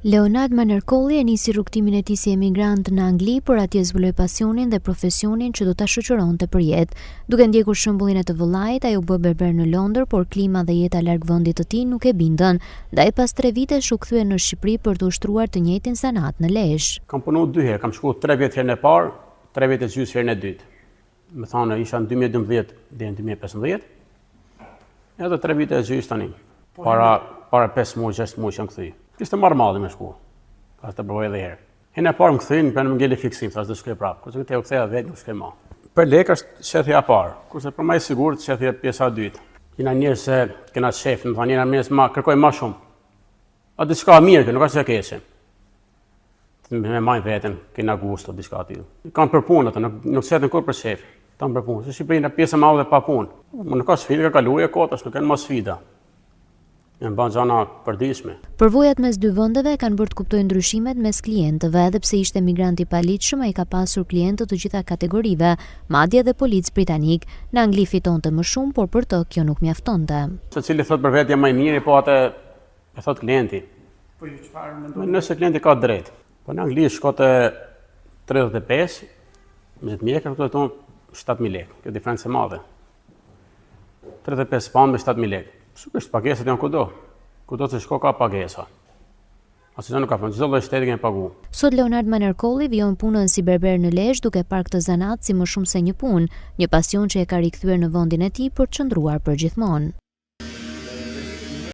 Leonard Manerkolli e nisi rrugtimin e tij si emigrant në Angli, por atje zbuloi pasionin dhe profesionin që do ta shoqëronte për jetë. Duke ndjekur shembullin e të vëllait, ai u bë berber në Londër, por klima dhe jeta larg vendit të tij nuk e bindën. Ndaj pas 3 vitesh u kthye në Shqipëri për të ushtruar të njëjtin zanat në Lezhë. Kam punuar 2 herë, kam shkuar 3 vjet herën e parë, 3 vjet e gjysmë herën e dytë. Më thonë isha në 2012 deri në 2015. Edhe 3 vite e gjysmë tani. Para 5 muaj, 6 muaj që më kthyi. Kishte marrë malli me shku. Pas të provoj edhe herë. Herën e parë më kthyin, për në më ngeli fiksim, thash do shkoj prapë. Kurse këtë u ktheja vetë, nuk shkoj më. Për lekë është shethja e parë, kurse për më i sigurt shethja pjesa e dytë. Jena njerëz se kena shef, më thonë jena njerëz ma kërkoj më shumë. A diçka mirë, nuk është se keqe. Me majnë veten, kena gusto diçka aty. Kanë për punë atë, nuk sheten kur për shef. Tan për punë. Se Shqipëria pjesë e madhe pa punë. Nuk ka sfidë, ka kaluar kotash, nuk kanë më sfida. Janë bën gjëra përditshme. Përvojat mes 2 vendeve kanë bërë të kuptojë ndryshimet mes klientëve, edhe pse ishte migrant i paligjshëm, ai ka pasur klientë të gjitha kategorive, madje edhe polic britanik. Në Angli fitonte më shumë, por për të kjo nuk mjaftonte. Secili thot për vetë jam më i miri, po atë e thot klienti. Po ju çfarë mendon? Nëse klienti ka drejt. Po në Angli shkote 35, me të mjekër këtu tonë 7000 lekë. Kjo diferencë e madhe. 35 pound me 7000 lekë. Është pagesat janë kudo. Kudo që shko ka pagesa. Asnjë nuk ka fund, çdo lloj shteti kanë pagu. Sot Leonard Manerkolli vijon punën si berber në Lezhë, duke parë këtë zanat si më shumë se një punë, një pasion që e ka rikthyer në vendin e tij për të qëndruar përgjithmonë.